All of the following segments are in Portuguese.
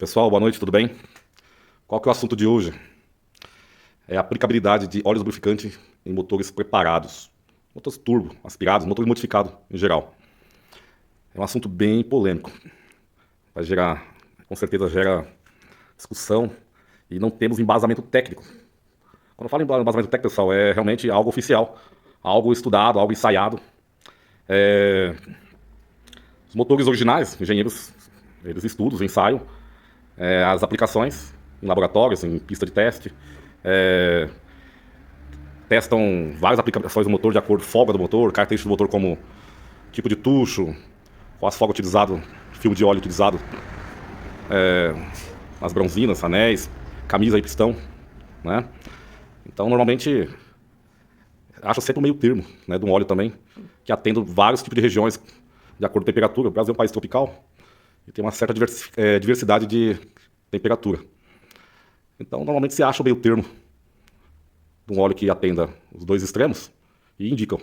Pessoal, boa noite, tudo bem? Qual que é o assunto de hoje? É a aplicabilidade de óleos lubrificantes em motores preparados, motores turbo, aspirados, motor modificado em geral. É um assunto bem polêmico. Vai gerar, com certeza gera discussão e não temos embasamento técnico. Quando eu falo em embasamento técnico, pessoal, é realmente algo oficial, algo estudado, algo ensaiado. Os motores originais, engenheiros, eles estudam, ensaiam as aplicações em laboratórios, em pista de teste, testam várias aplicações do motor de acordo com a folga do motor, características do motor como tipo de tucho, qual as folgas utilizadas, filme de óleo utilizado, as bronzinas, anéis, camisa e pistão, né? Então, normalmente, acho sempre o meio termo, né, de um óleo também, que atende vários tipos de regiões de acordo com a temperatura. O Brasil é um país tropical e tem uma certa diversidade de temperatura. Então, normalmente se acha o meio termo de um óleo que atenda os dois extremos e indicam.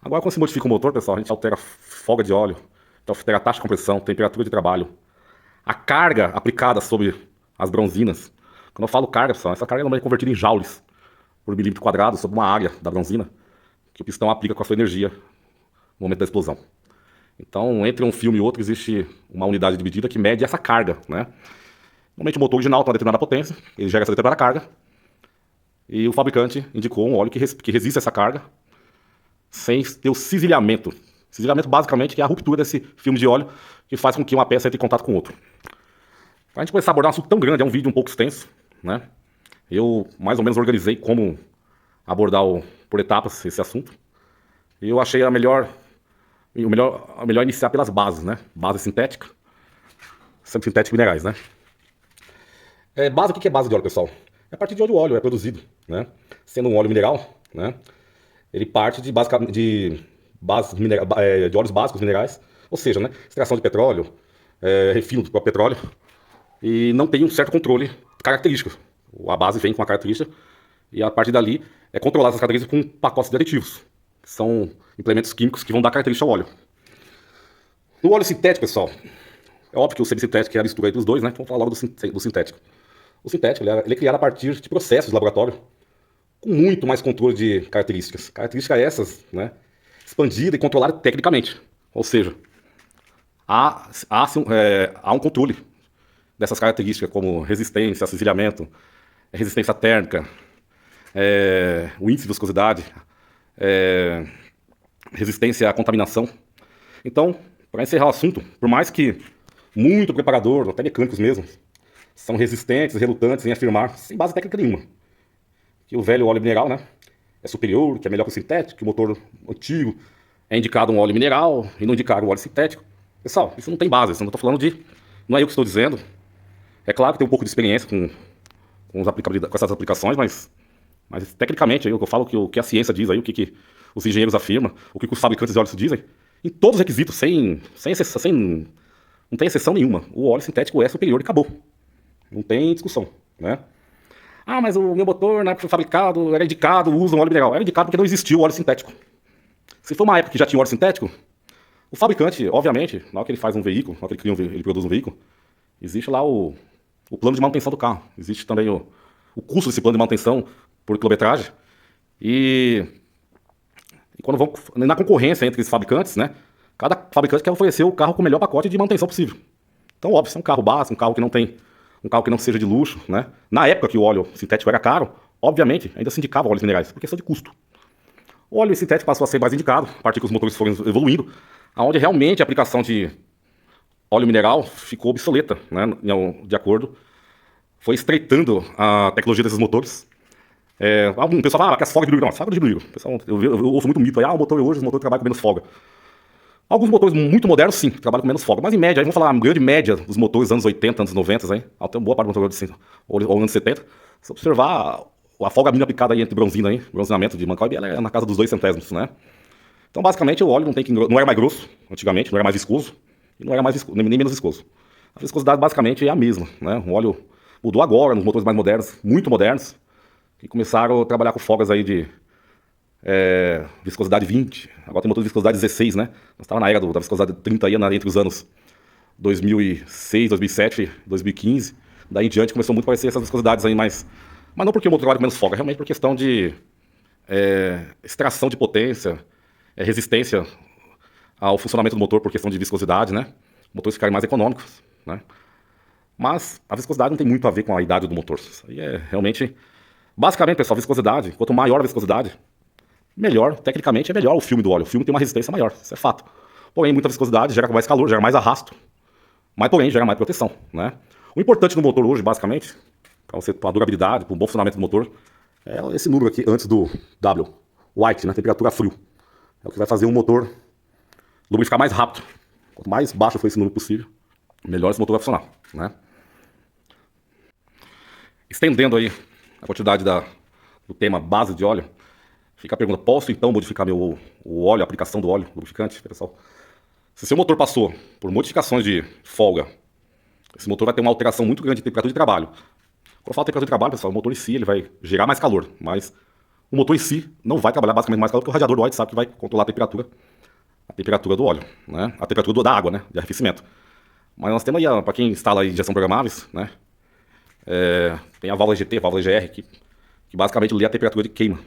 Agora, quando se modifica o motor, pessoal, a gente altera a folga de óleo, altera a taxa de compressão, temperatura de trabalho, a carga aplicada sobre as bronzinas. Quando eu falo carga, pessoal, essa carga normalmente é convertida em joules por milímetro quadrado sobre uma área da bronzina que o pistão aplica com a sua energia no momento da explosão. Então, entre um filme e outro, existe uma unidade de medida que mede essa carga, né? Normalmente o motor original tem uma determinada potência, ele gera essa determinada carga, e o fabricante indicou um óleo que resiste a essa carga, sem ter o cisilhamento. Cisilhamento, basicamente, é a ruptura desse filme de óleo que faz com que uma peça entre em contato com outra. Para a gente começar a abordar um assunto tão grande, é um vídeo um pouco extenso, né? Eu mais ou menos organizei como abordar por etapas esse assunto. E eu achei melhor iniciar pelas bases, né? Base sintética, sempre sintética e minerais, né? Base, o que é base de óleo, pessoal? É a partir de onde o óleo é produzido, né? Sendo um óleo mineral, né? Ele parte de óleos básicos minerais, ou seja, né? Extração de petróleo, refino do próprio petróleo, e não tem um certo controle característico. A base vem com uma característica e a partir dali é controlar essas características com pacotes de aditivos, que são implementos químicos que vão dar característica ao óleo. No óleo sintético, pessoal, é óbvio que o semissintético é a mistura dos dois, né? Então vamos falar logo do sintético. O sintético ele é criado a partir de processos de laboratório com muito mais controle de características. Características essas, né, expandidas e controladas tecnicamente. Ou seja, há um controle dessas características como resistência, cisilhamento, resistência térmica, o índice de viscosidade, resistência à contaminação. Então, para encerrar o assunto, por mais que muito preparador, até mecânicos mesmo, são resistentes, relutantes em afirmar, sem base técnica nenhuma, que o velho óleo mineral, né, é superior, que é melhor que o sintético, que o motor antigo é indicado um óleo mineral e não indicado um óleo sintético. Pessoal, isso não tem base, isso não estou falando de... Não é eu que estou dizendo. É claro que tem um pouco de experiência com essas aplicações, mas tecnicamente, aí, o que eu falo, o que a ciência diz, aí, o que os engenheiros afirmam, o que os fabricantes de óleos dizem, em todos os requisitos, sem exceção, não tem exceção nenhuma. O óleo sintético é superior e acabou. Não tem discussão, né? Ah, mas o meu motor, na época foi fabricado, era indicado, usa um óleo mineral. Era indicado porque não existiu o óleo sintético. Se for uma época que já tinha óleo sintético, o fabricante, obviamente, na hora que ele faz um veículo, na hora que ele produz um veículo, existe lá o plano de manutenção do carro. Existe também o custo desse plano de manutenção por quilometragem. E quando vão na concorrência entre esses fabricantes, né? Cada fabricante quer oferecer o carro com o melhor pacote de manutenção possível. Então, óbvio, se é um carro básico, um carro que não seja de luxo, né? Na época que o óleo sintético era caro, obviamente, ainda se indicava óleos minerais, por questão de custo. O óleo sintético passou a ser mais indicado, a partir que os motores foram evoluindo, aonde realmente a aplicação de óleo mineral ficou obsoleta, né? De acordo, foi estreitando a tecnologia desses motores. O pessoal fala que as folgas diminuíram. Não, as folgas diminuíram. Pessoal, eu ouço muito mito aí, o motor hoje, os motores trabalham com menos folga. Alguns motores muito modernos, sim, trabalham com menos folga. Mas em média, aí vamos falar a grande média dos motores dos anos 80, anos 90, hein? Até uma boa parte do motor de ou anos 70. Se observar a folga mínima aplicada aí entre bronzina, aí, bronzinamento de Mancoy, ela é na casa dos 2 centésimos, né? Então, basicamente, o óleo não era mais grosso, antigamente, não era mais viscoso, e não era mais nem menos viscoso. A viscosidade, basicamente, é a mesma, né? O óleo mudou agora, nos motores mais modernos, muito modernos, que começaram a trabalhar com folgas aí de viscosidade 20, agora tem motor de viscosidade 16, né? Nós estávamos na era da viscosidade 30 aí, entre os anos 2006, 2007, 2015. Daí em diante começou muito a aparecer essas viscosidades aí, mas não porque o motor trabalha com menos folga, realmente por questão de extração de potência, resistência ao funcionamento do motor por questão de viscosidade, né? Motores ficarem mais econômicos, né? Mas a viscosidade não tem muito a ver com a idade do motor. Isso aí é realmente... Basicamente, pessoal, viscosidade, quanto maior a viscosidade, melhor, tecnicamente é melhor o filme do óleo. O filme tem uma resistência maior, isso é fato. Porém, muita viscosidade gera mais calor, gera mais arrasto, mas porém gera mais proteção, né? O importante no motor hoje, basicamente, para a durabilidade, para o bom funcionamento do motor, é esse número aqui antes do W, white, né? Temperatura frio. É o que vai fazer o motor lubrificar mais rápido. Quanto mais baixo for esse número possível, melhor esse motor vai funcionar, né? Estendendo aí a quantidade do tema base de óleo, fica a pergunta: posso então modificar o óleo, a aplicação do óleo lubrificante, pessoal? Se seu motor passou por modificações de folga, esse motor vai ter uma alteração muito grande de temperatura de trabalho. Quando eu falo temperatura de trabalho, pessoal, o motor em si ele vai gerar mais calor, mas o motor em si não vai trabalhar basicamente mais calor, porque o radiador do óleo sabe que vai controlar a temperatura do óleo, né? A temperatura da água, né? De arrefecimento. Mas nós temos aí, para quem instala aí injeção programáveis, né? Tem a válvula GT, a válvula GR, que basicamente lê a temperatura de queima.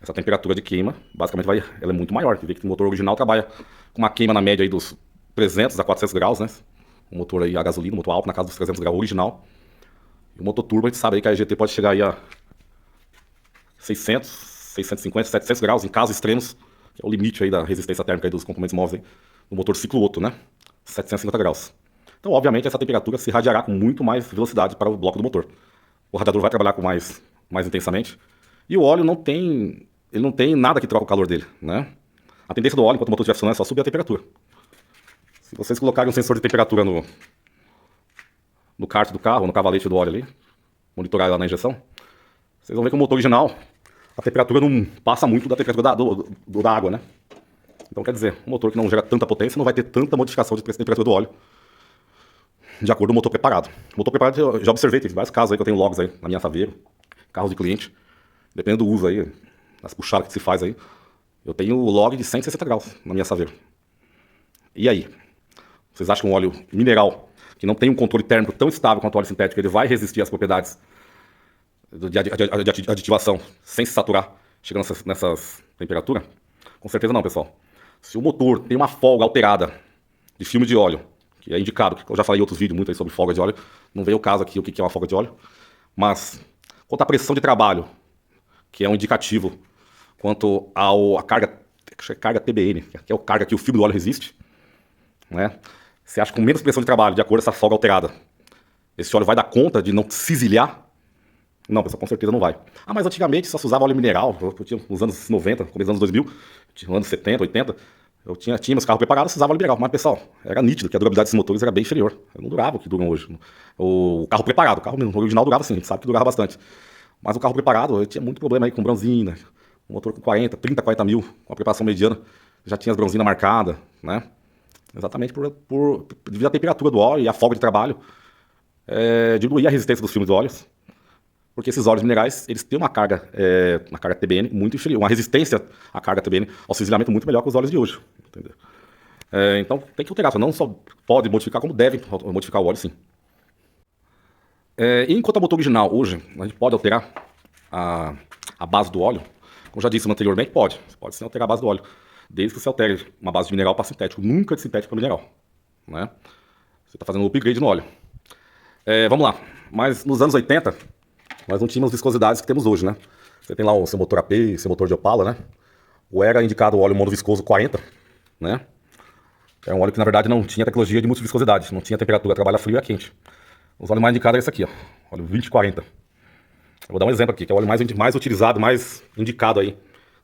Essa temperatura de queima, basicamente, ela é muito maior. Você vê que o motor original trabalha com uma queima na média aí dos 300 a 400 graus, né? O motor aí a gasolina, o motor alto na casa dos 300 graus original. E o motor turbo, a gente sabe aí que a GT pode chegar aí a 600, 650, 700 graus, em casos extremos, que é o limite aí da resistência térmica aí dos componentes móveis aí, do motor ciclo Otto, né? 750 graus. Então, obviamente, essa temperatura se irradiará com muito mais velocidade para o bloco do motor. O radiador vai trabalhar com mais intensamente. E o óleo ele não tem nada que troca o calor dele, né? A tendência do óleo, enquanto o motor estiver funcionando, é só subir a temperatura. Se vocês colocarem um sensor de temperatura no kart do carro, no cavalete do óleo ali, monitorar lá na injeção, vocês vão ver que o motor original, a temperatura não passa muito da temperatura da água, né? Então, quer dizer, um motor que não gera tanta potência não vai ter tanta modificação de temperatura do óleo, de acordo com o motor preparado. O motor preparado, eu já observei, tem vários casos aí que eu tenho logs aí na minha Saveiro, carros de cliente, dependendo do uso aí, das puxadas que se faz aí, eu tenho log de 160 graus na minha Saveiro. E aí? Vocês acham que um óleo mineral, que não tem um controle térmico tão estável quanto o óleo sintético, ele vai resistir às propriedades de aditivação sem se saturar, chegando nessas temperaturas? Com certeza não, pessoal. Se o motor tem uma folga alterada de filme de óleo, que é indicado, que eu já falei em outros vídeos muito aí sobre folga de óleo, não veio o caso aqui o que é uma folga de óleo, mas quanto à pressão de trabalho, que é um indicativo quanto à carga TBN, que é a carga que o filme do óleo resiste, né? Você acha que com menos pressão de trabalho, de acordo com essa folga alterada, esse óleo vai dar conta de não cisilhar? Não, pessoal, com certeza não vai. Ah, mas antigamente só se usava óleo mineral, nos anos 90, começo dos anos 2000, nos anos 70, 80, eu tinha meus carros preparados, se usava óleo mineral. Mas, pessoal, era nítido que a durabilidade desses motores era bem inferior. Não durava o que duram hoje. O carro preparado, o carro original durava sim, a gente sabe que durava bastante. Mas o carro preparado, eu tinha muito problema aí com bronzina, um motor com 30, 40 mil, com a preparação mediana, já tinha as bronzinas marcadas, né? Exatamente devido à temperatura do óleo e à folga de trabalho, diluir a resistência dos filmes de óleos, porque esses óleos minerais, eles têm uma carga TBN muito inferior, uma resistência à carga TBN, ao cisilhamento muito melhor que os óleos de hoje, entendeu? Então tem que alterar, não só pode modificar, como deve modificar o óleo, sim. E enquanto ao motor original, hoje, a gente pode alterar a base do óleo, como já disse anteriormente, pode sim alterar a base do óleo, desde que você altere uma base de mineral para sintético, nunca de sintético para mineral, né? Você está fazendo um upgrade no óleo. Vamos lá, mas nos anos 80, nós não tínhamos viscosidades que temos hoje, né? Você tem lá o seu motor AP, seu motor de Opala, né? O era indicado o óleo monoviscoso 40, né? É um óleo que na verdade não tinha tecnologia de multiviscosidade, não tinha temperatura, trabalha frio e a quente. Os óleos mais indicados é esse aqui, ó, óleo 2040. Eu vou dar um exemplo aqui, que é o óleo mais utilizado, mais indicado aí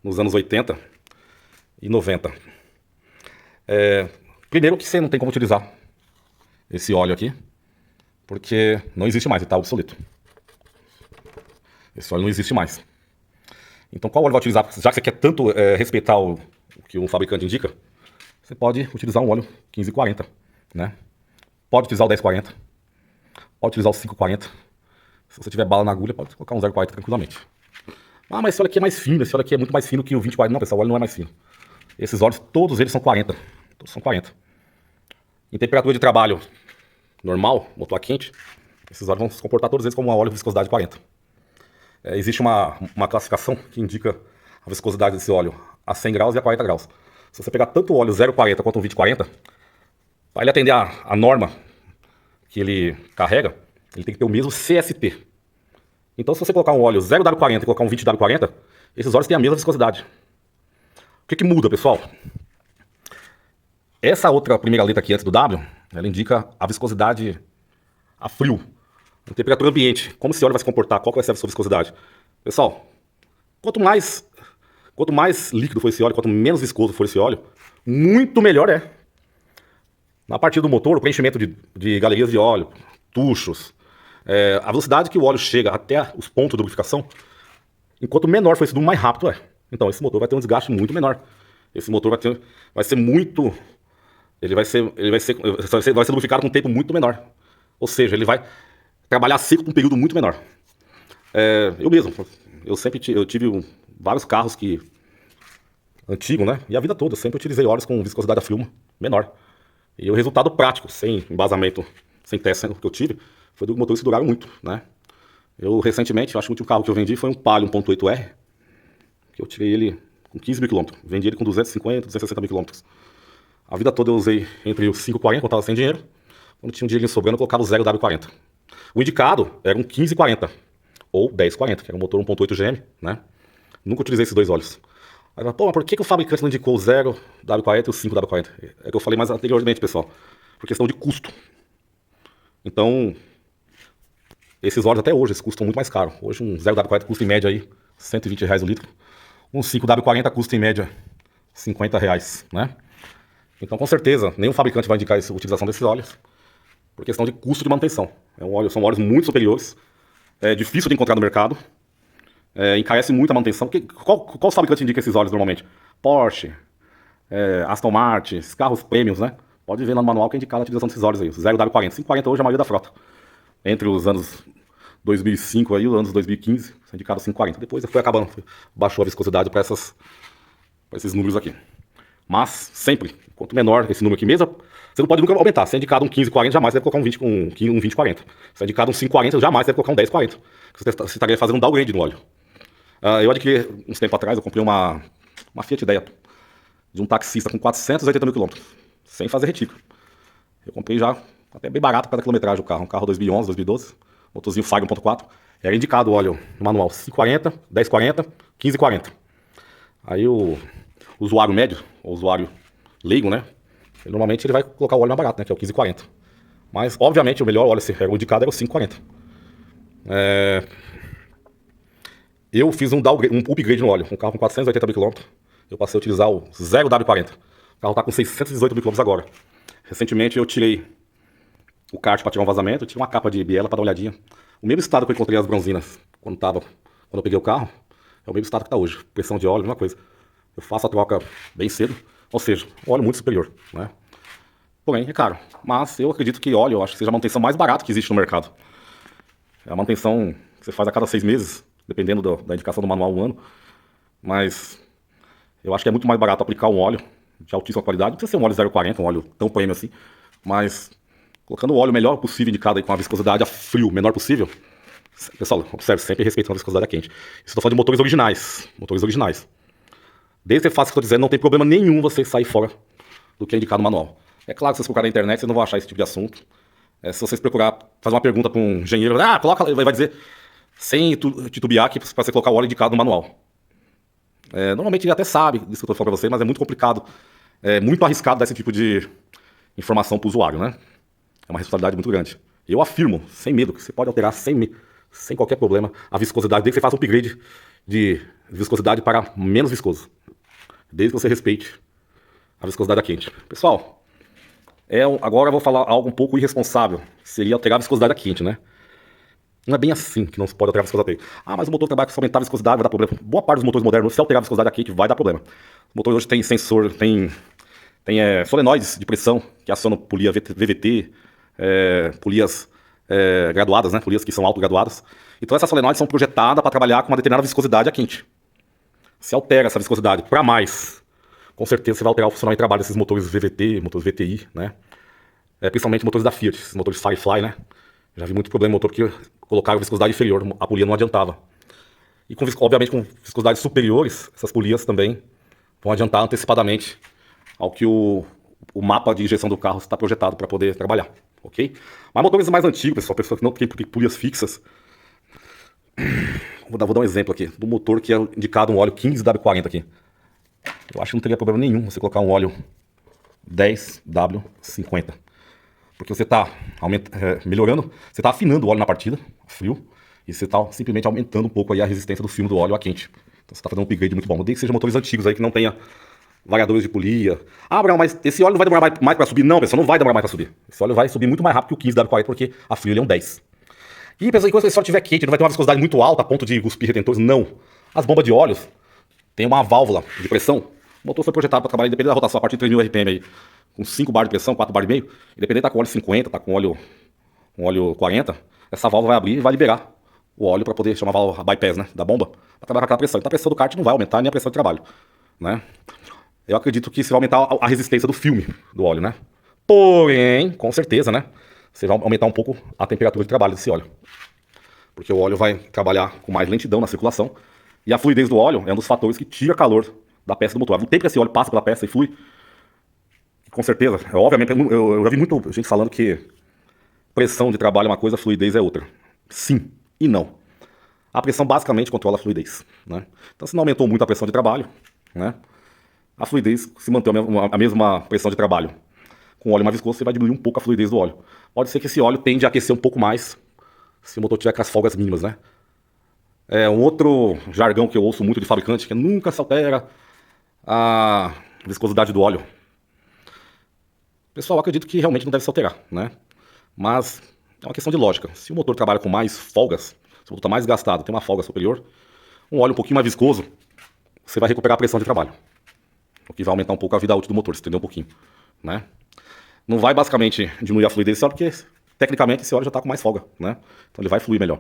nos anos 80 e 90. Primeiro que você não tem como utilizar esse óleo aqui, porque não existe mais, ele está obsoleto. Esse óleo não existe mais. Então qual óleo vai utilizar? Já que você quer tanto respeitar o que o fabricante indica, você pode utilizar um óleo 1540, né? Pode utilizar o 1040, pode utilizar o 540. Se você tiver bala na agulha, pode colocar um 040 tranquilamente. Ah, mas esse óleo aqui é mais fino, esse óleo aqui é muito mais fino que o 2040. Não, pessoal, o óleo não é mais fino. Esses óleos, todos eles são 40. Todos são 40. Em temperatura de trabalho normal, motor a quente, esses óleos vão se comportar todos eles como um óleo de viscosidade 40. Existe uma classificação que indica a viscosidade desse óleo a 100 graus e a 40 graus. Se você pegar tanto o óleo 0,40 quanto o 20,40, para ele atender a norma que ele carrega, ele tem que ter o mesmo CST. Então, se você colocar um óleo 0W40 e colocar um 20W40, esses óleos têm a mesma viscosidade. O que muda, pessoal? Essa outra primeira letra aqui antes do W, ela indica a viscosidade a frio, em temperatura ambiente. Como esse óleo vai se comportar, qual vai ser a sua viscosidade? Pessoal, quanto mais líquido for esse óleo, quanto menos viscoso for esse óleo, muito melhor é. Na parte do motor, o preenchimento de galerias de óleo, tuchos, a velocidade que o óleo chega até os pontos de lubrificação, enquanto menor for esse mais rápido é. Então esse motor vai ter um desgaste muito menor. Esse motor vai ser lubrificado com um tempo muito menor. Ou seja, ele vai trabalhar seco por um período muito menor. Eu tive vários carros antigos, né? E a vida toda, eu sempre utilizei óleos com viscosidade a frio menor. E o resultado prático, sem embasamento, sem teste que eu tive, foi do motores que duraram muito, né? Eu recentemente, acho que o último carro que eu vendi foi um Palio 1.8R, que eu tirei ele com 15 mil km. Vendi ele com 250, 260 mil km. A vida toda eu usei entre os 5,40 quando eu estava sem dinheiro. Quando tinha um dinheirinho sobrando, eu colocava o 0W40. O indicado era um 15,40 ou 10,40, que era um motor 1.8 GM, né? Nunca utilizei esses dois óleos. Aí, pô, mas por que o fabricante não indicou o 0W40 e o 5W40? É que eu falei mais anteriormente, pessoal. Por questão de custo. Então, esses óleos até hoje eles custam muito mais caro. Hoje um 0W40 custa em média aí R$120 o litro. Um 5W40 custa em média R$50, né? Então, com certeza, nenhum fabricante vai indicar a utilização desses óleos por questão de custo de manutenção. São óleos muito superiores. É difícil de encontrar no mercado. Encarece muito a manutenção. Qual fabricante indica esses óleos normalmente? Porsche, Aston Martin, esses carros premiums, né? Pode ver lá no manual que é indicado a utilização desses óleos aí. 0W40. 540 hoje é a maioria da frota. Entre os anos 2005 e os anos 2015, é indicado 540. Depois foi acabando, baixou a viscosidade para esses números aqui. Mas, sempre, quanto menor esse número aqui mesmo, você não pode nunca aumentar. Se é indicado um 15,40, jamais você deve colocar um 20,40. Se é indicado um 5,40, jamais você deve colocar um 10,40. Você estaria fazendo um downgrade no óleo. Eu adquiri, uns tempos atrás, eu comprei uma Fiat Idea de um taxista com 480 mil km, sem fazer retífica. Eu comprei já até bem barato para a quilometragem o carro. Um carro 2011, 2012, motorzinho Fire 1.4. Era indicado o óleo no manual 5,40, 10,40, 15,40. Aí o usuário médio, o usuário leigo, né? Normalmente ele vai colocar o óleo mais barato, né? Que é o 15,40. Mas, obviamente, o melhor óleo o indicado era o 5,40. Eu fiz um upgrade no óleo. Um carro com 480 mil km. Eu passei a utilizar o 0W40. O carro está com 618 mil km agora. Recentemente eu tirei o kart para tirar um vazamento. Eu tirei uma capa de biela para dar uma olhadinha. O mesmo estado que eu encontrei as bronzinas quando eu peguei o carro, é o mesmo estado que está hoje. Pressão de óleo, mesma coisa. Eu faço a troca bem cedo. Ou seja, um óleo muito superior, né? Porém, é caro. Mas eu acredito que óleo, eu acho que seja a manutenção mais barata que existe no mercado. É a manutenção que você faz a cada 6 meses, dependendo da indicação do manual, um ano. Mas eu acho que é muito mais barato aplicar um óleo de altíssima qualidade. Não precisa ser um óleo 0,40, um óleo tão premium assim. Mas colocando o óleo melhor possível indicado aí, com a viscosidade a frio menor possível. Pessoal, observe sempre respeitando a viscosidade a quente. Estou falando de motores originais. Motores originais. Desde que eu faço o que eu estou dizendo, não tem problema nenhum você sair fora do que é indicado no manual. É claro que se vocês procurarem na internet, vocês não vão achar esse tipo de assunto. Se vocês procurar fazer uma pergunta para um engenheiro, coloca, ele vai dizer, sem titubear, que para você colocar o óleo indicado no manual. Normalmente ele até sabe disso que eu estou falando para vocês, mas é muito complicado, muito arriscado dar esse tipo de informação para o usuário, né? É uma responsabilidade muito grande. Eu afirmo, sem medo, que você pode alterar sem qualquer problema a viscosidade, desde que você faça um upgrade de viscosidade para menos viscoso. Desde que você respeite a viscosidade a quente. Pessoal, agora eu vou falar algo um pouco irresponsável, que seria alterar a viscosidade a quente, né? Não é bem assim que não se pode alterar a viscosidade a quente. Mas o motor trabalha com aumentar a viscosidade, vai dar problema. Boa parte dos motores modernos, se alterar a viscosidade a quente, vai dar problema. O motor hoje tem sensor, tem solenoides de pressão que acionam polia VVT, polias graduadas, né? Polias que são autograduadas. Então essas solenoides são projetadas para trabalhar com uma determinada viscosidade a quente. Se altera essa viscosidade para mais, com certeza você vai alterar o funcionamento de trabalho desses motores VVT, motores VTI, né? principalmente motores da Fiat, esses motores Firefly, né? Já vi muito problema em motor que colocaram viscosidade inferior, a polia não adiantava. E obviamente com viscosidades superiores, essas polias também vão adiantar antecipadamente ao que o mapa de injeção do carro está projetado para poder trabalhar, ok? Mas motores mais antigos, pessoal, pessoas que não têm polias fixas, vou dar um exemplo aqui, do motor que é indicado um óleo 15W40 aqui. Eu acho que não teria problema nenhum você colocar um óleo 10W50. Porque você está melhorando, você está afinando o óleo na partida, frio, e você está simplesmente aumentando um pouco aí a resistência do filme do óleo a quente. Então você está fazendo um upgrade muito bom. Desde que sejam motores antigos aí, que não tenha variadores de polia. Ah, Abraão, mas esse óleo não vai demorar mais para subir? Não, pessoal, não vai demorar mais para subir. Esse óleo vai subir muito mais rápido que o 15W40, porque a frio ele é um 10. E, pessoal, enquanto esse óleo estiver quente, não vai ter uma viscosidade muito alta a ponto de cuspir retentores? Não. As bombas de óleos têm uma válvula de pressão. O motor foi projetado para trabalhar independente da rotação, a partir de 3.000 RPM aí, com 5 bar de pressão, 4 bar e meio, independente tá com óleo 50, tá com óleo 40, essa válvula vai abrir e vai liberar o óleo para poder chamar a válvula bypass, né, da bomba, para trabalhar com aquela pressão. Então a pressão do kart não vai aumentar, nem a pressão de trabalho, né? Eu acredito que isso vai aumentar a resistência do filme do óleo, né? Porém, com certeza, né, você vai aumentar um pouco a temperatura de trabalho desse óleo. Porque o óleo vai trabalhar com mais lentidão na circulação, e a fluidez do óleo é um dos fatores que tira calor da peça do motor. O tempo que esse óleo passa pela peça e flui, com certeza, obviamente, eu já vi muita gente falando que pressão de trabalho é uma coisa, fluidez é outra. Sim e não. A pressão basicamente controla a fluidez, né? Então, se não aumentou muito a pressão de trabalho, né, a fluidez, se mantém a mesma pressão de trabalho com óleo mais viscoso, você vai diminuir um pouco a fluidez do óleo. Pode ser que esse óleo tende a aquecer um pouco mais se o motor tiver com as folgas mínimas, né? Um outro jargão que eu ouço muito de fabricante, que nunca se altera a viscosidade do óleo. Pessoal, eu acredito que realmente não deve se alterar, né? Mas é uma questão de lógica. Se o motor trabalha com mais folgas, se o motor está mais gastado, tem uma folga superior, um óleo um pouquinho mais viscoso, você vai recuperar a pressão de trabalho. O que vai aumentar um pouco a vida útil do motor, se entender um pouquinho, né? Não vai basicamente diminuir a fluidez desse óleo, porque tecnicamente esse óleo já está com mais folga, né? Então ele vai fluir melhor.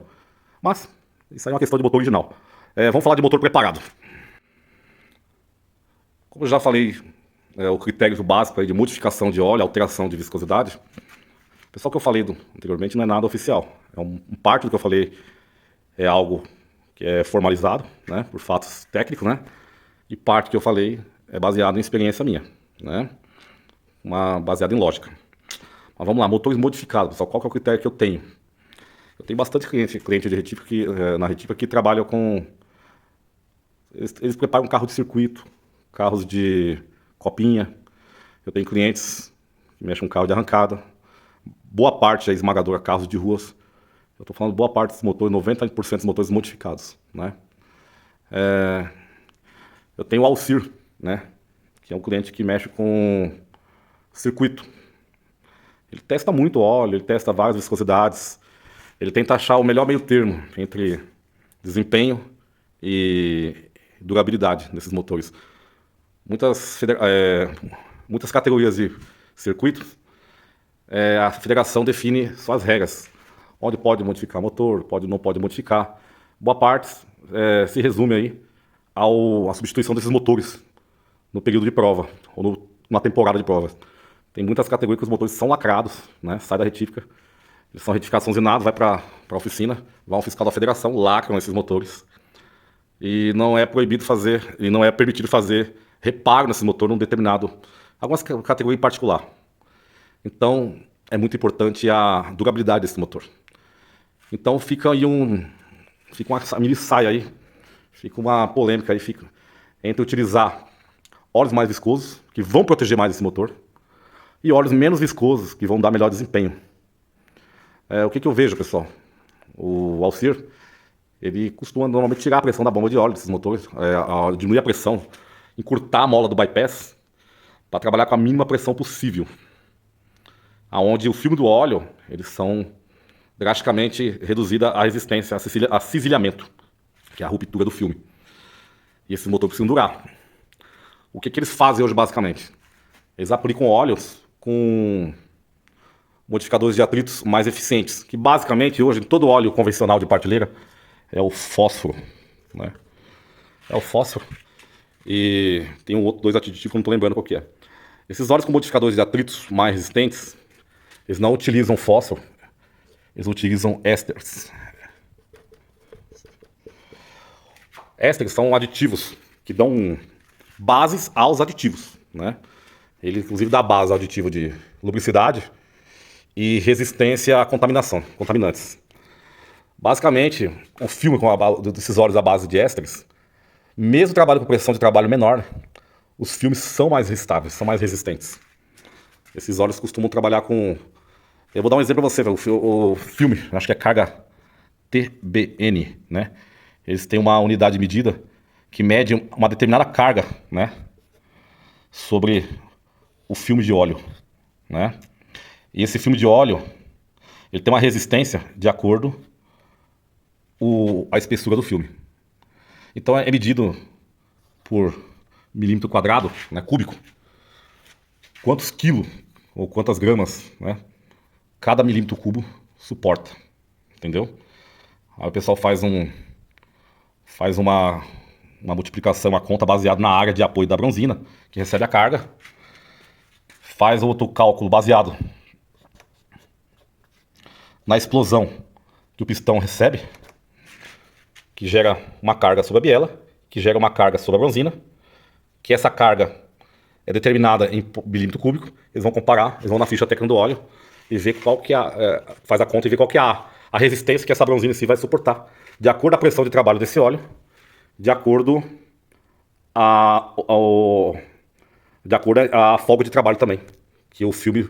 Mas isso aí é uma questão de motor original. Vamos falar de motor preparado. Como eu já falei, o critério básico aí de modificação de óleo, alteração de viscosidade, pessoal, o que eu falei anteriormente não é nada oficial. Parte do que eu falei é algo que é formalizado, né, por fatos técnicos, né? E parte que eu falei é baseado em experiência minha, né? Baseado em lógica. Mas vamos lá, motores modificados, pessoal, qual que é o critério que eu tenho? Eu tenho bastante cliente de retífica na retífica que trabalham com... Eles preparam carro de circuito, carros de copinha. Eu tenho clientes que mexem com carro de arrancada. Boa parte é esmagadora, carros de ruas. Eu estou falando boa parte dos motores, 90% dos motores modificados, né? Eu tenho o Alcir, né? Que é um cliente que mexe com circuito. Ele testa muito óleo, ele testa várias viscosidades. Ele tenta achar o melhor meio termo entre desempenho e durabilidade desses motores. Muitas categorias de circuitos, a federação define suas regras. Onde pode modificar motor, não pode modificar. Boa parte se resume aí à substituição desses motores no período de prova, ou numa temporada de prova. Tem muitas categorias que os motores são lacrados, né? Sai da retífica, eles são retificados, são usinados, vai para a oficina, vai ao fiscal da federação, lacram esses motores. E não é proibido fazer, e não é permitido fazer reparo nesse motor num determinado, algumas categorias em particular. Então, é muito importante a durabilidade desse motor. Então fica aí uma mini saia aí, fica uma polêmica aí, entre utilizar óleos mais viscosos, que vão proteger mais esse motor, e óleos menos viscosos, que vão dar melhor desempenho. O que eu vejo, pessoal? O Alcir, ele costuma normalmente tirar a pressão da bomba de óleo desses motores, diminuir a pressão, encurtar a mola do bypass, para trabalhar com a mínima pressão possível. Onde o filme do óleo, eles são drasticamente reduzida a resistência a cisilhamento, que é a ruptura do filme. E esses motores precisam durar. O que eles fazem hoje, basicamente? Eles aplicam óleos com modificadores de atritos mais eficientes, que basicamente hoje, em todo óleo convencional de partilheira, é o fósforo, né? É o fósforo. E tem dois aditivos que eu não estou lembrando qual que é. Esses óleos com modificadores de atritos mais resistentes, Eles não utilizam fósforo, eles utilizam ésteres. Ésteres são aditivos que dão bases aos aditivos, né? Ele, inclusive, dá base ao aditivo de lubricidade e resistência à contaminação, contaminantes. Basicamente, um filme desses óleos à base de ésteres, mesmo trabalhando com pressão de trabalho menor, os filmes são mais resistáveis, são mais resistentes. Esses óleos costumam trabalhar com... Eu vou dar um exemplo para você, o filme, acho que é carga TBN, né? Eles têm uma unidade de medida que mede uma determinada carga, né? Sobre o filme de óleo, né? E esse filme de óleo, ele tem uma resistência de acordo com a espessura do filme. Então é medido por milímetro quadrado, né, cúbico, quantos quilos ou quantas gramas, né, cada milímetro cubo suporta, entendeu? Aí o pessoal faz uma multiplicação, uma conta baseada na área de apoio da bronzina, que recebe a carga, faz outro cálculo baseado na explosão que o pistão recebe, que gera uma carga sobre a biela, que gera uma carga sobre a bronzina, que essa carga é determinada em milímetro cúbico. Eles vão comparar, eles vão na ficha técnica do óleo e ver qual que faz a conta e ver qual que é a resistência que essa bronzina em si vai suportar, de acordo com a pressão de trabalho desse óleo, de acordo a folga de trabalho também, que o filme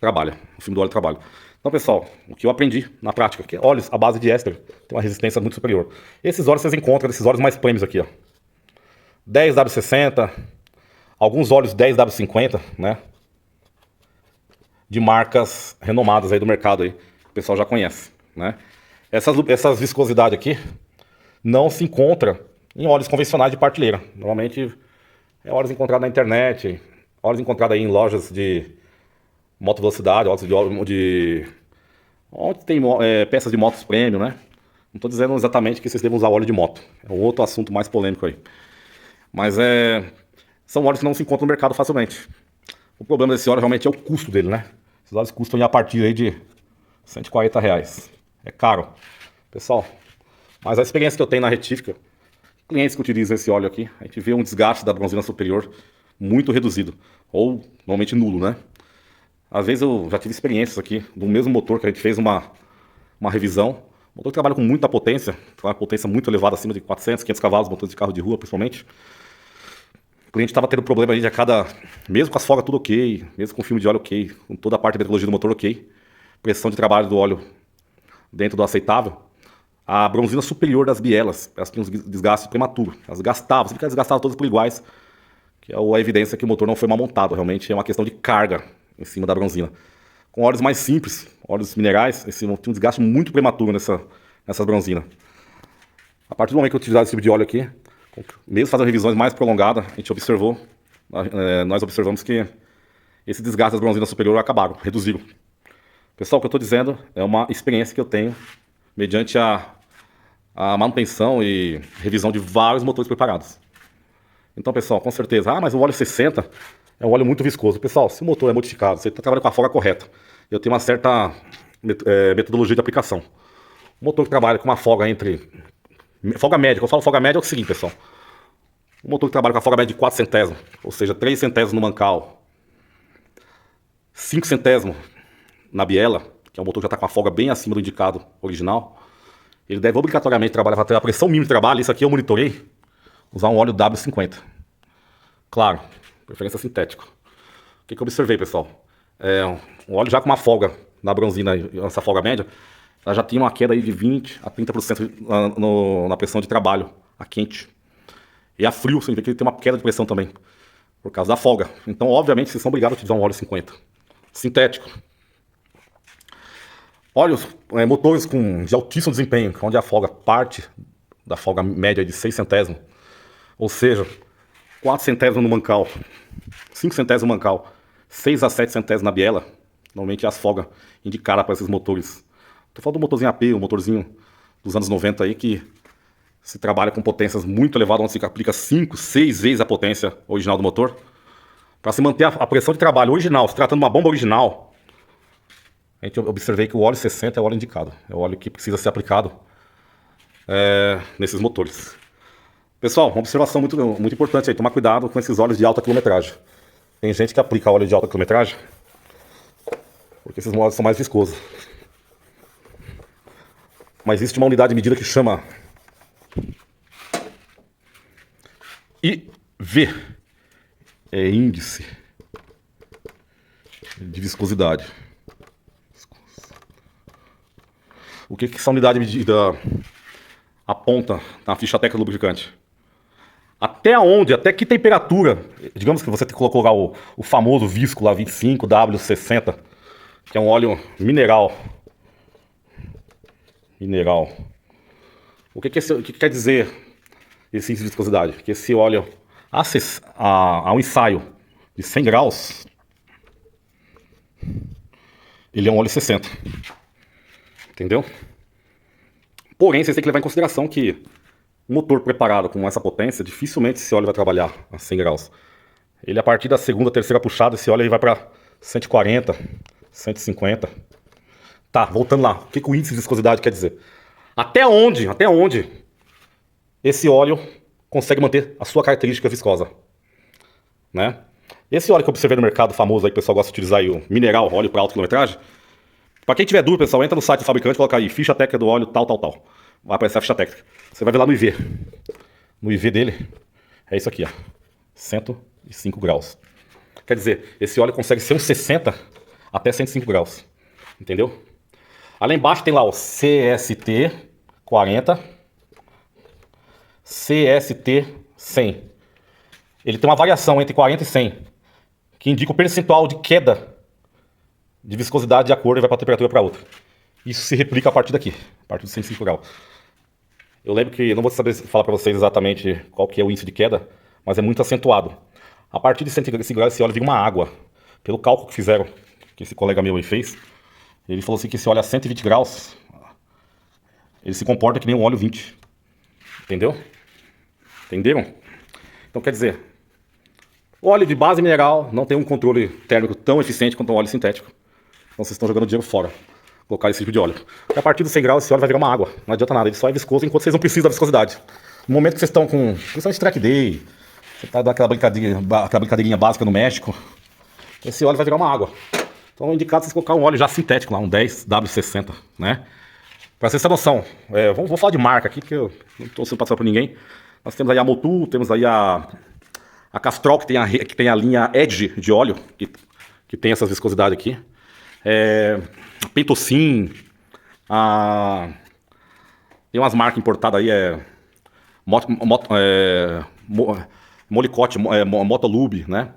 trabalha, o filme do óleo trabalha. Então, pessoal, o que eu aprendi na prática, que óleos à base de éster tem uma resistência muito superior. Esses óleos vocês encontram, esses óleos mais prêmios aqui, ó. 10W60, alguns óleos 10W50, né? De marcas renomadas aí do mercado aí, que o pessoal já conhece, né? Essas viscosidades aqui não se encontra em óleos convencionais de partilheira. Normalmente é óleos encontrados na internet, óleos encontrados aí em lojas de moto velocidade, óleos onde tem peças de motos premium, né? Não estou dizendo exatamente que vocês devem usar óleo de moto. É um outro assunto mais polêmico aí. Mas são óleos que não se encontram no mercado facilmente. O problema desse óleo realmente é o custo dele, né? Esses óleos custam a partir aí de R$140. É caro. Pessoal, mas a experiência que eu tenho na retífica, clientes que utilizam esse óleo aqui, a gente vê um desgaste da bronzina superior muito reduzido. Ou normalmente nulo, né? Às vezes eu já tive experiências aqui do mesmo motor que a gente fez uma revisão. O motor trabalha com muita potência, uma potência muito elevada, acima de 400, 500 cavalos, motores de carro de rua principalmente. O cliente estava tendo problema aí mesmo com as folgas tudo ok, mesmo com o filme de óleo ok, com toda a parte da metrologia do motor ok, pressão de trabalho do óleo dentro do aceitável, a bronzina superior das bielas, elas tinham um desgaste prematuro, elas gastavam, sempre que elas gastavam todas por iguais, que é a evidência que o motor não foi mal montado, realmente é uma questão de carga em cima da bronzina. Com óleos mais simples, óleos minerais, tinha um desgaste muito prematuro nessas bronzinas. A partir do momento que eu utilizava esse tipo de óleo aqui, mesmo fazendo revisões mais prolongadas, nós observamos que esse desgaste das bronzinas superiores acabaram, reduziram. Pessoal, o que eu estou dizendo é uma experiência que eu tenho mediante a manutenção e revisão de vários motores preparados. Então, pessoal, com certeza, mas o óleo 60 é um óleo muito viscoso. Pessoal, se o motor é modificado, você está trabalhando com a folga correta, eu tenho uma certa metodologia de aplicação. O motor que trabalha com uma folga folga média, quando eu falo folga média é o seguinte, pessoal. O motor que trabalha com a folga média de 4 centésimos, ou seja, 3 centésimos no mancal, 5 centésimos na biela, que é um motor que já está com a folga bem acima do indicado original, ele deve obrigatoriamente trabalhar para ter a pressão mínima de trabalho. Isso aqui eu monitorei, usar um óleo W50. Claro, preferência sintético. O que eu observei, pessoal? Um óleo já com uma folga na bronzina, essa folga média, ela já tinha uma queda aí de 20 a 30% na pressão de trabalho, a quente. E a frio, você vê que ele tem uma queda de pressão também, por causa da folga. Então, obviamente, vocês são obrigados a utilizar um óleo 50. Sintético. Óleos, motores de altíssimo desempenho, onde a folga parte da folga média de 6 centésimos, ou seja, 4 centésimos no mancal, 5 centésimos no mancal, 6 a 7 centésimos na biela, normalmente é as folgas indicadas para esses motores. Estou falando do motorzinho AP, o motorzinho dos anos 90 aí, que se trabalha com potências muito elevadas, onde se aplica 5, 6 vezes a potência original do motor, para se manter a pressão de trabalho original, se tratando de uma bomba original, a gente observei que o óleo 60 é o óleo indicado. É o óleo que precisa ser aplicado nesses motores. Pessoal, uma observação muito importante aí, tomar cuidado com esses óleos de alta quilometragem. Tem gente que aplica óleo de alta quilometragem porque esses óleos são mais viscosos. Mas existe uma unidade de medida que chama IV, é índice de viscosidade. O que essa unidade de medida aponta na ficha técnica do lubrificante? Até que temperatura, digamos que você colocou lá o famoso visco lá 25W60, que é um óleo mineral. O que quer dizer esse índice de viscosidade? Que esse óleo, a um ensaio de 100 graus, ele é um óleo 60. Entendeu? Porém, vocês têm que levar em consideração que um motor preparado com essa potência, dificilmente esse óleo vai trabalhar a 100 graus. Ele, a partir da segunda, terceira puxada, esse óleo ele vai para 140, 150. Tá, voltando lá. O que o índice de viscosidade quer dizer? Até onde esse óleo consegue manter a sua característica viscosa, né? Esse óleo que eu observei no mercado famoso aí, que o pessoal gosta de utilizar aí, o mineral, óleo para alta quilometragem. Para quem tiver dúvida, pessoal, entra no site do fabricante e coloca aí ficha técnica do óleo tal. Vai aparecer a ficha técnica. Você vai ver lá no IV. No IV dele é isso aqui, ó. 105 graus. Quer dizer, esse óleo consegue ser um 60 até 105 graus. Entendeu? Lá embaixo tem lá o CST 40, CST 100. Ele tem uma variação entre 40 e 100, que indica o percentual de queda de viscosidade de acordo e vai para uma temperatura para outra. Isso se replica a partir daqui, a partir dos 105 graus. Eu lembro que, não vou saber falar para vocês exatamente qual que é o índice de queda, mas é muito acentuado. A partir de 105 graus esse óleo vira uma água. Pelo cálculo que fizeram, que esse colega meu aí fez, ele falou assim que esse óleo a 120 graus, ele se comporta que nem um óleo 20. Entendeu? Entenderam? Então quer dizer, o óleo de base mineral não tem um controle térmico tão eficiente quanto um óleo sintético. Então vocês estão jogando dinheiro fora, colocar esse tipo de óleo. E a partir dos 100 graus esse óleo vai virar uma água. Não adianta nada, ele só é viscoso enquanto vocês não precisam da viscosidade. No momento que vocês estão com, principalmente track day, você tá dando aquela brincadeirinha básica no México, esse óleo vai virar uma água. Então é indicado vocês colocar um óleo já sintético lá, um 10W60, né? Pra vocês terem noção, vou falar de marca aqui, porque eu não estou sendo passado por ninguém. Nós temos aí a Motul, temos aí a Castrol, que tem a linha Edge de óleo, que tem essas viscosidades aqui. A Pentocin, tem umas marcas importadas aí, Molicote, Motolube, né?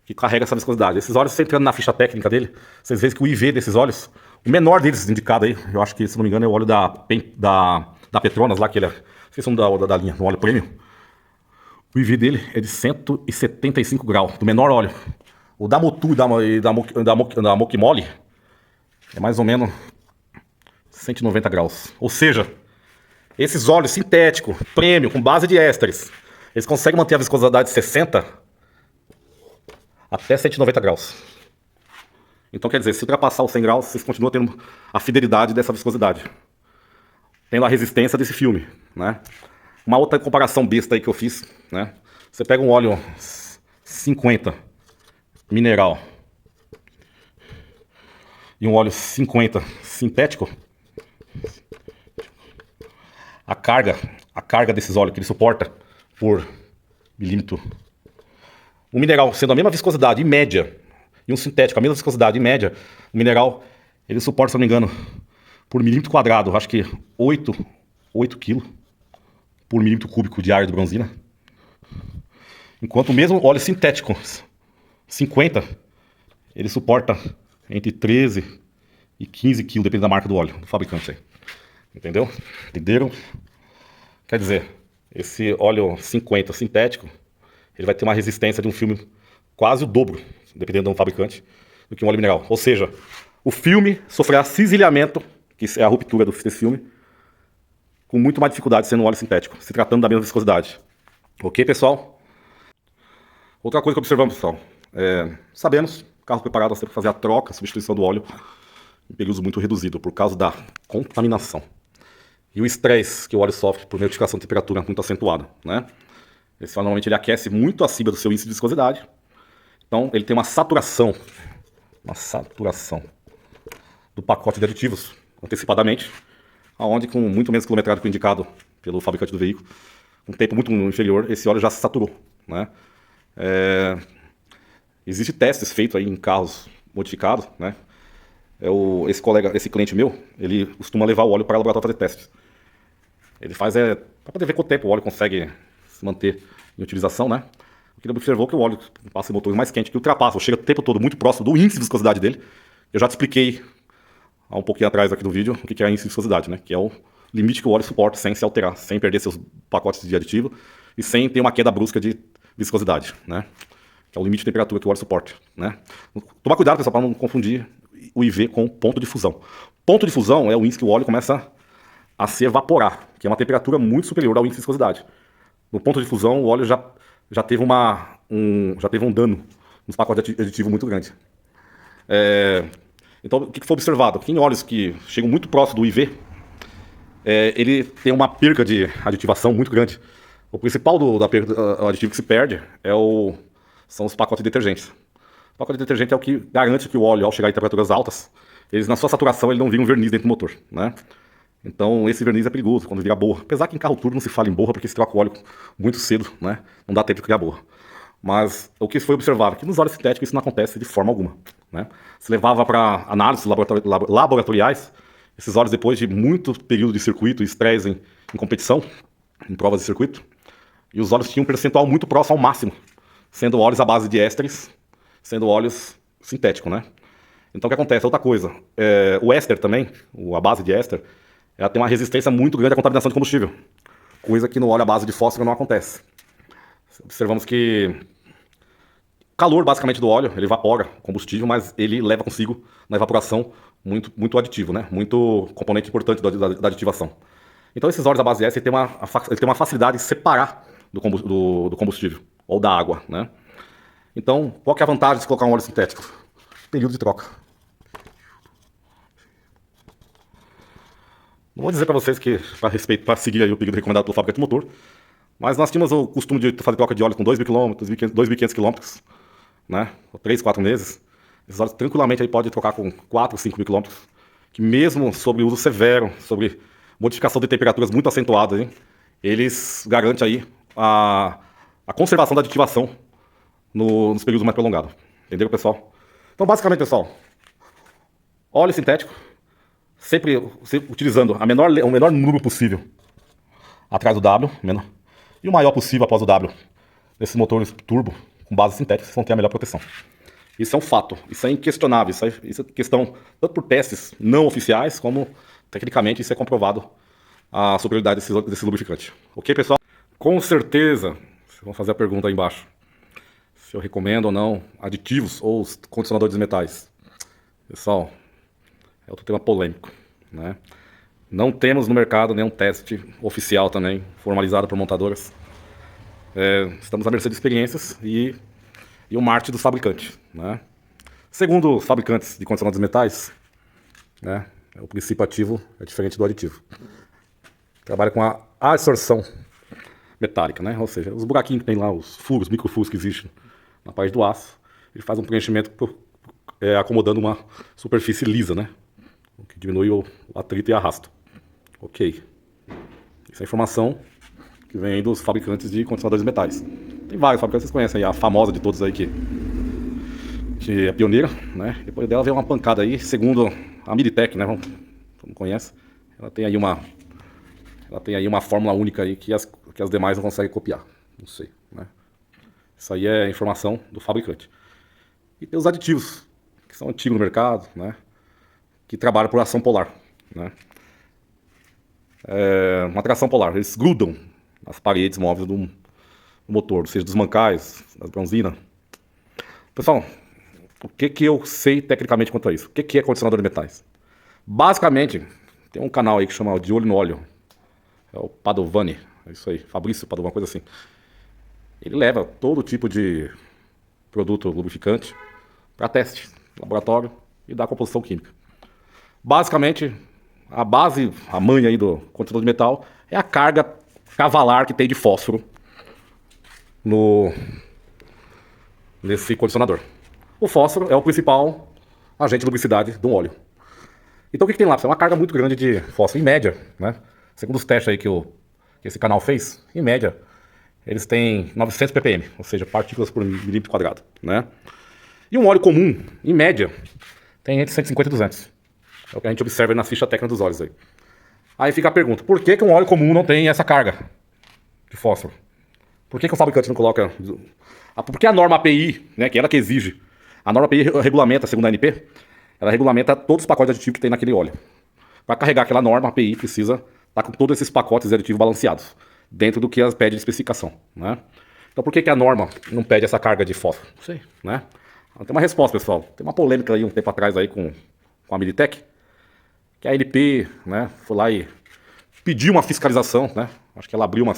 Que carrega essa viscosidade. Esses óleos, você entrando na ficha técnica dele, vocês veem que o IV desses óleos, o menor deles indicado aí, eu acho que, se não me engano, é o óleo da Petronas lá, que ele é, vocês são da linha, do óleo premium. O IV dele é de 175 graus, do menor óleo. O da Motul e da Mokimoli é mais ou menos 190 graus. Ou seja, esses óleos sintéticos, premium, com base de ésteres, eles conseguem manter a viscosidade de 60 até 190 graus. Então quer dizer, se ultrapassar os 100 graus, vocês continuam tendo a fidelidade dessa viscosidade. Tendo a resistência desse filme, né? Uma outra comparação besta aí que eu fiz, né? Você pega um óleo 50 mineral e um óleo 50 sintético, a carga desses óleos que ele suporta por milímetro. Um mineral sendo a mesma viscosidade em média e um sintético a mesma viscosidade em média, o mineral ele suporta, se não me engano, por milímetro quadrado, acho que 8 kg por milímetro cúbico de ar de bronzina. Enquanto o mesmo óleo sintético 50, ele suporta entre 13 e 15 kg, dependendo da marca do óleo, do fabricante aí. Entendeu? Entenderam? Quer dizer, esse óleo 50 sintético, ele vai ter uma resistência de um filme quase o dobro, dependendo do fabricante, do que um óleo mineral. Ou seja, o filme sofrerá cisilhamento, que é a ruptura desse filme, com muito mais dificuldade sendo um óleo sintético, se tratando da mesma viscosidade. Ok, pessoal? Outra coisa que observamos, pessoal, sabemos, carro preparado, nós temos que fazer a troca, a substituição do óleo em períodos muito reduzidos por causa da contaminação. E o estresse que o óleo sofre por modificação de temperatura muito acentuada, né? Esse óleo normalmente ele aquece muito acima do seu índice de viscosidade. Então ele tem uma saturação do pacote de aditivos antecipadamente, aonde com muito menos quilometragem que o indicado pelo fabricante do veículo, um tempo muito inferior, esse óleo já se saturou, né? Existem testes feitos aí em carros modificados, né? Esse cliente meu, ele costuma levar o óleo para o laboratório fazer testes. Ele faz para poder ver quanto tempo o óleo consegue se manter em utilização, né? Porque ele observou que o óleo passa em motores mais quentes, que ultrapassa, chega o tempo todo muito próximo do índice de viscosidade dele. Eu já te expliquei há um pouquinho atrás aqui do vídeo o que é a índice de viscosidade, né? Que é o limite que o óleo suporta sem se alterar, sem perder seus pacotes de aditivo e sem ter uma queda brusca de viscosidade, né? Que é o limite de temperatura que o óleo suporta, né? Tomar cuidado, pessoal, para não confundir o IV com ponto de fusão. Ponto de fusão é o índice que o óleo começa a se evaporar, que é uma temperatura muito superior ao índice de viscosidade. No ponto de fusão, o óleo já teve um dano nos pacotes de aditivo muito grande. Então, o que foi observado? Que em óleos que chegam muito próximo do IV, ele tem uma perca de aditivação muito grande. O principal da perda aditivo que se perde são os pacotes de detergentes. O pacote de detergente é o que garante que o óleo, ao chegar em temperaturas altas, na sua saturação, ele não vira um verniz dentro do motor, né? Então, esse verniz é perigoso quando vira borra. Apesar que em carro turbo não se fala em borra, porque se troca o óleo muito cedo, né? Não dá tempo de criar borra. Mas o que foi observado? Que nos óleos sintéticos isso não acontece de forma alguma, né? Se levava para análises laboratoriais, esses óleos, depois de muito período de circuito, estresse em competição, em provas de circuito, e os óleos tinham um percentual muito próximo ao máximo, sendo óleos à base de ésteres, sendo óleos sintéticos, né? Então o que acontece? Outra coisa, o éster também, a base de éster, ela tem uma resistência muito grande à contaminação de combustível, coisa que no óleo à base de fósforo não acontece. Observamos que o calor basicamente do óleo, ele evapora o combustível, mas ele leva consigo na evaporação muito aditivo, né? Muito componente importante da aditivação. Então esses óleos à base de éster ele tem uma facilidade de separar do combustível ou da água, né? Então, qual que é a vantagem de se colocar um óleo sintético? Período de troca. Não vou dizer para vocês que, para seguir aí o período recomendado pelo fabricante de motor, mas nós tínhamos o costume de fazer troca de óleo com 2.000 km, 2.500 km, né? 3, 4 meses. Esses óleos tranquilamente aí pode trocar com 4, 5.000 km, que mesmo sobre uso severo, sobre modificação de temperaturas muito acentuadas, hein, eles garantem aí a conservação da aditivação nos períodos mais prolongados. Entendeu, pessoal? Então, basicamente, pessoal, óleo sintético, sempre utilizando o menor número possível atrás do W, e o maior possível após o W. Nesses motores turbo com base sintética, vocês vão ter a melhor proteção. Isso é um fato, isso é inquestionável, isso é questão tanto por testes não oficiais, como tecnicamente isso é comprovado a superioridade desse lubrificante. Ok, pessoal? Com certeza, vocês vão fazer a pergunta aí embaixo. Se eu recomendo ou não aditivos ou condicionadores de metais. Pessoal, é outro tema polêmico, né? Não temos no mercado nenhum teste oficial também, formalizado por montadoras. Estamos à mercê de experiências e o marketing dos fabricantes, né? Segundo os fabricantes de condicionadores de metais, né, o princípio ativo é diferente do aditivo. Trabalha com a absorção metálica, né? Ou seja, os buraquinhos que tem lá, os furos, microfuros que existem na parte do aço, ele faz um preenchimento acomodando uma superfície lisa, né? O que diminui o atrito e arrasto. Ok. Isso é informação que vem dos fabricantes de condicionadores de metais. Tem vários fabricantes que vocês conhecem aí, a famosa de todos aí que é pioneira, né? Depois dela veio uma pancada aí, segundo a Miditec, né? Não conhece? Ela tem aí uma fórmula única aí que as demais não conseguem copiar. Não sei, né? Isso aí é informação do fabricante. E tem os aditivos, que são antigos no mercado, né? Que trabalham por ação polar, né? Uma tração polar, eles grudam nas paredes móveis do motor, ou seja, dos mancais, das bronzinas. Pessoal, o que eu sei tecnicamente quanto a isso? O que é condicionador de metais? Basicamente, tem um canal aí que chama De Olho no Óleo. É o Padovani, é isso aí, Fabrício Padovani, uma coisa assim. Ele leva todo tipo de produto lubrificante para teste, laboratório e dá composição química. Basicamente, a base, a mãe aí do condicionador de metal é a carga cavalar que tem de fósforo nesse condicionador. O fósforo é o principal agente de lubricidade do óleo. Então o que tem lá? É uma carga muito grande de fósforo, em média, né? Segundo os testes aí que esse canal fez, em média, eles têm 900 ppm, ou seja, partículas por milímetro quadrado, né? E um óleo comum, em média, tem entre 150 e 200. É o que a gente observa aí na ficha técnica dos óleos aí. Aí fica a pergunta, por que um óleo comum não tem essa carga de fósforo? Por que o fabricante não coloca... Porque a norma API, né, que é ela que exige, a norma API regulamenta, segundo a ANP, ela regulamenta todos os pacotes de aditivo que tem naquele óleo. Para carregar aquela norma, a API precisa estar com todos esses pacotes de aditivo balanceados, dentro do que ela pede de especificação, né? Então por que a norma não pede essa carga de fósforo? Não sei, né? Tem uma resposta, pessoal. Tem uma polêmica aí um tempo atrás aí com a Militech, que a ANP, né, foi lá e pediu uma fiscalização, né? Acho que ela abriu uma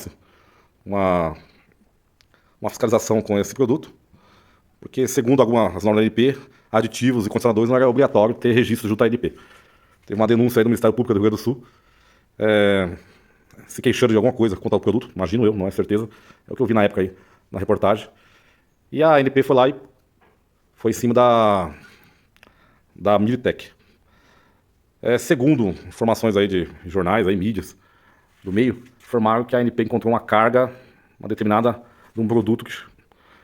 fiscalização com esse produto, porque segundo algumas normas da ANP, aditivos e condicionadores não era obrigatório ter registro junto à ANP. Teve uma denúncia aí do Ministério Público do Rio Grande do Sul, se queixando de alguma coisa contra o produto, imagino eu, não é certeza, é o que eu vi na época aí, na reportagem. E a ANP foi lá e foi em cima da Militech. Segundo informações aí de jornais, aí, mídias do meio, informaram que a ANP encontrou uma carga, uma determinada, de um produto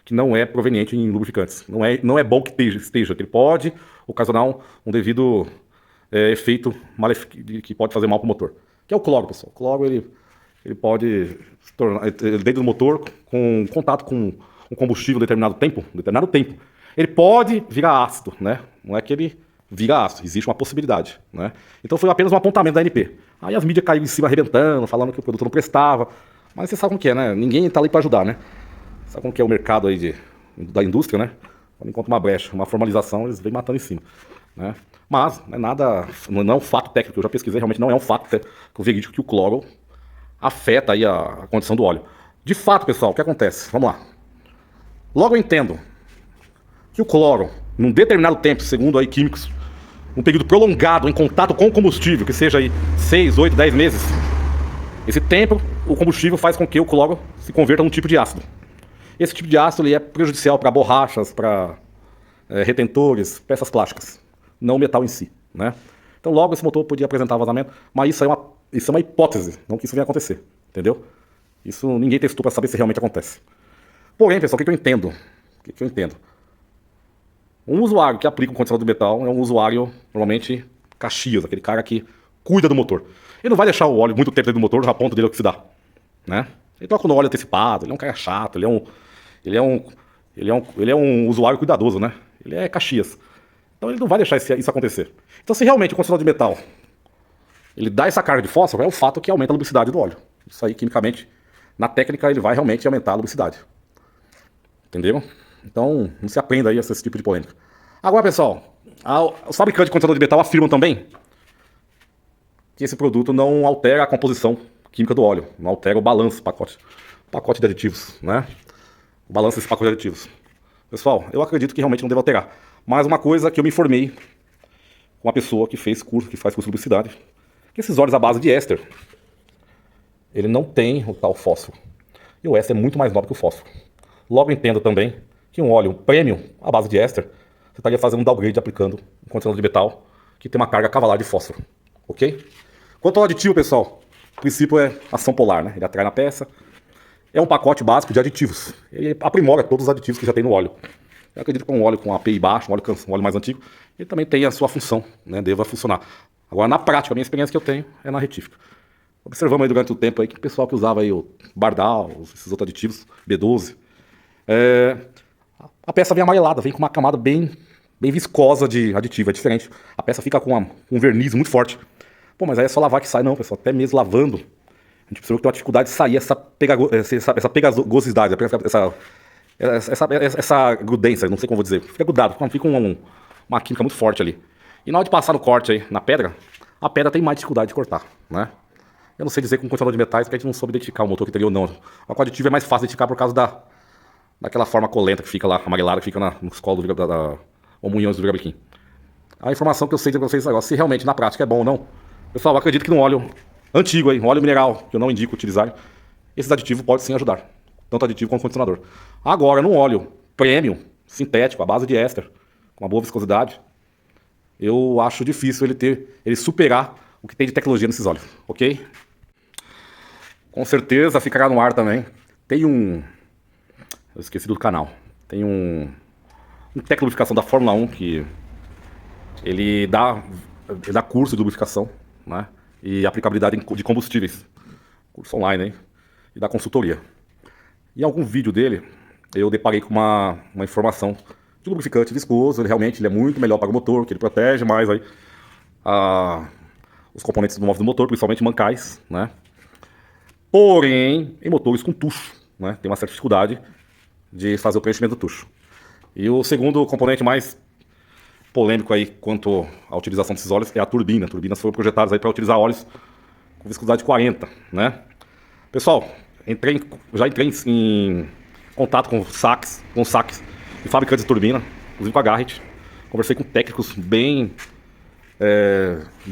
que não é proveniente em lubrificantes. Não é bom que esteja, que ele pode ocasionar um devido efeito que pode fazer mal para o motor. Que é o cloro, pessoal. O cloro, ele pode se tornar, dentro do motor, com contato com um combustível determinado tempo, ele pode virar ácido, né? Não é que ele vira ácido, existe uma possibilidade, né? Então foi apenas um apontamento da ANP. Aí as mídias caíram em cima arrebentando, falando que o produto não prestava. Mas você sabe como que é, né? Ninguém tá ali para ajudar, né? Sabe como que é o mercado aí da indústria, né? Quando encontra uma brecha, uma formalização, eles vêm matando em cima, né? Mas não é nada, não é um fato técnico, eu já pesquisei, realmente não é um fato verídico que o cloro afeta aí a condição do óleo. De fato, pessoal, o que acontece? Vamos lá. Logo eu entendo que o cloro, num determinado tempo, segundo aí químicos, um período prolongado em contato com o combustível, que seja aí 6, 8, 10 meses, esse tempo o combustível faz com que o cloro se converta num tipo de ácido. Esse tipo de ácido ele é prejudicial para borrachas, para retentores, peças plásticas, não o metal em si, né? Então logo esse motor podia apresentar vazamento, mas isso é uma hipótese, não que isso venha acontecer, entendeu? Isso ninguém testou para saber se realmente acontece. Porém, pessoal, o que eu entendo? O que eu entendo? Um usuário que aplica um condicionador de metal é um usuário, normalmente, Caxias, aquele cara que cuida do motor. Ele não vai deixar o óleo muito tempo dentro do motor a ponto dele oxidar, né? Ele troca no óleo antecipado, ele é um cara chato, ele é um usuário cuidadoso, né? Ele é Caxias. Então ele não vai deixar isso acontecer. Então se realmente o condicionador de metal ele dá essa carga de fósforo, é o fato que aumenta a lubricidade do óleo. Isso aí, quimicamente, na técnica, ele vai realmente aumentar a lubricidade. Entenderam? Então, não se aprenda aí a esse tipo de polêmica. Agora, pessoal, os fabricantes de condicionador de metal afirmam também que esse produto não altera a composição química do óleo, não altera o balanço, pacote de aditivos, né? O balanço desse pacote de aditivos. Pessoal, eu acredito que realmente não deve alterar. Mas uma coisa que eu me informei com uma pessoa que faz curso de lubricidade, que esses óleos à base de éster, ele não tem o tal fósforo. E o éster é muito mais nobre que o fósforo. Logo entendo também que um óleo premium à base de éster, você estaria fazendo um downgrade aplicando um condicionador de metal que tem uma carga cavalar de fósforo. Ok? Quanto ao aditivo, pessoal, o princípio é ação polar, né? Ele atrai na peça. É um pacote básico de aditivos. Ele aprimora todos os aditivos que já tem no óleo. Eu acredito que um óleo com API baixo, um óleo mais antigo, ele também tem a sua função, né? Deva funcionar. Agora, na prática, a minha experiência que eu tenho é na retífica. Observamos aí durante o tempo aí que o pessoal que usava aí o Bardal, esses outros aditivos, B12, a peça vem amarelada, vem com uma camada bem viscosa de aditivo, é diferente. A peça fica com um verniz muito forte. Pô, mas aí é só lavar que sai, não, pessoal. Até mesmo lavando, a gente percebeu que tem uma dificuldade de sair essa pegajosidade, essa grudência, não sei como vou dizer. Fica grudado, fica uma química muito forte ali. E na hora de passar no corte aí, na pedra, a pedra tem mais dificuldade de cortar, né? Eu não sei dizer com condicionador de metais, porque a gente não soube identificar o motor que teria ou não. O aditivo é mais fácil de identificar por causa daquela forma colenta que fica lá, amarelada, que fica nos colos da homunhões do virabequim. a informação que eu sei dizer pra vocês agora, se realmente na prática é bom ou não. Pessoal, eu acredito que num óleo antigo aí, um óleo mineral, que eu não indico utilizar, esses aditivos podem sim ajudar. Tanto aditivo quanto condicionador. Agora, num óleo premium, sintético, à base de éster, com uma boa viscosidade, eu acho difícil ele superar o que tem de tecnologia nesses óleos, ok? Com certeza ficará no ar também. Tem um... Eu esqueci do canal. Tem um teclubrificação da Fórmula 1 que ele dá curso de lubrificação, né? E aplicabilidade de combustíveis. Curso online, hein? E dá consultoria. Em algum vídeo dele, eu deparei com uma informação de lubrificante viscoso. Ele realmente é muito melhor para o motor, que ele protege mais aí, os componentes novos do motor, principalmente mancais, né? Porém, em motores com tucho, né? Tem uma certa dificuldade de fazer o preenchimento do tucho. E o segundo componente mais polêmico aí quanto à utilização desses óleos é a turbina. Turbinas foram projetadas aí para utilizar óleos com viscosidade 40, né? Pessoal, já entrei em contato com saques de fabricantes de turbina, inclusive com a Garrett. Conversei com técnicos bem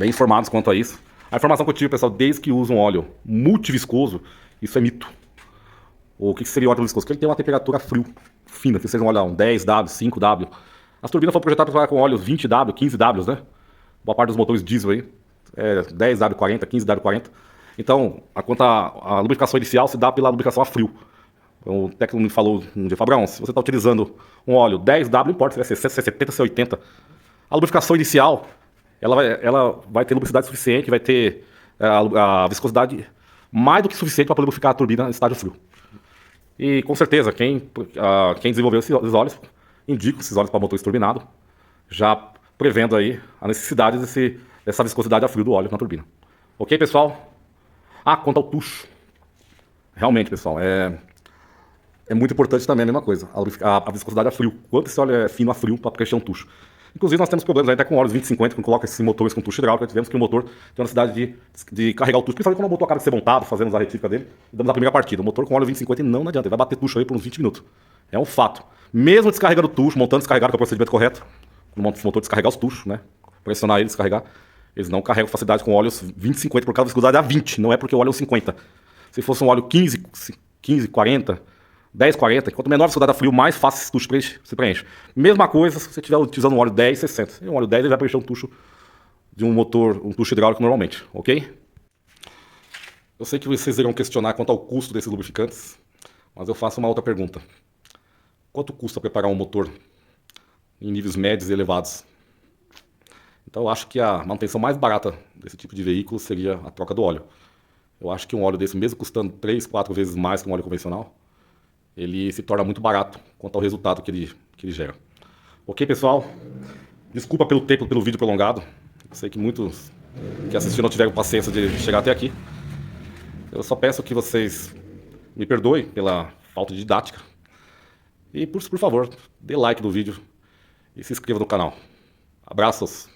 informados quanto a isso. A informação que eu tive, pessoal, desde que usam óleo multiviscoso, isso é mito. O que seria o óleo viscoso? Que ele tem uma temperatura frio, fina, que vocês vão olhar, um 10W, 5W. As turbinas foram projetadas para com óleos 20W, 15W, né? Boa parte dos motores diesel aí, 10W40, 15W40. Então, quanto à lubrificação inicial, se dá pela lubrificação a frio. O técnico me falou um dia, Fabrão, se você está utilizando um óleo 10W, não importa se vai ser 60, se é 70, se é 80, a lubrificação inicial, ela vai ter lubricidade suficiente, vai ter a viscosidade mais do que suficiente para poder lubrificar a turbina em estágio frio. E com certeza, quem desenvolveu esses óleos, indica esses óleos para motores turbinados, já prevendo aí a necessidade dessa viscosidade a frio do óleo na turbina. Ok, pessoal? Quanto ao tucho. Realmente, pessoal, é muito importante também a mesma coisa, a viscosidade a frio. Quanto esse óleo é fino a frio para preencher um tucho. Inclusive, nós temos problemas aí até com óleos 2050, quando coloca esses motores com tucho hidráulico, tivemos que o motor tem uma necessidade de carregar o tucho, principalmente quando o motor acaba de ser montado, fazemos a retífica dele e damos a primeira partida. O motor com óleo 2050 não adianta, ele vai bater tucho aí por uns 20 minutos. É um fato. Mesmo descarregando o tucho, montando descarregado, que é o procedimento correto, no motor descarregar os tuchos, né? Pressionar ele, descarregar, eles não carregam facilidade com óleos 2050 por causa da viscosidade a 20, não é porque o óleo é 50. Se fosse um óleo 15, 40, 10, 40, quanto menor a viscosidade a frio, mais fácil esse tucho se preenche. Mesma coisa se você estiver utilizando um óleo 10, 60. Um óleo 10 ele vai preencher um tucho de um motor, um tucho hidráulico normalmente, ok? Eu sei que vocês irão questionar quanto ao custo desses lubrificantes, mas eu faço uma outra pergunta. Quanto custa preparar um motor em níveis médios e elevados? Então eu acho que a manutenção mais barata desse tipo de veículo seria a troca do óleo. Eu acho que um óleo desse, mesmo custando 3, 4 vezes mais que um óleo convencional, ele se torna muito barato quanto ao resultado que ele gera. Ok, pessoal? Desculpa pelo tempo, pelo vídeo prolongado. Eu sei que muitos que assistiram não tiveram paciência de chegar até aqui. Eu só peço que vocês me perdoem pela falta de didática. E, por favor, dê like no vídeo e se inscreva no canal. Abraços!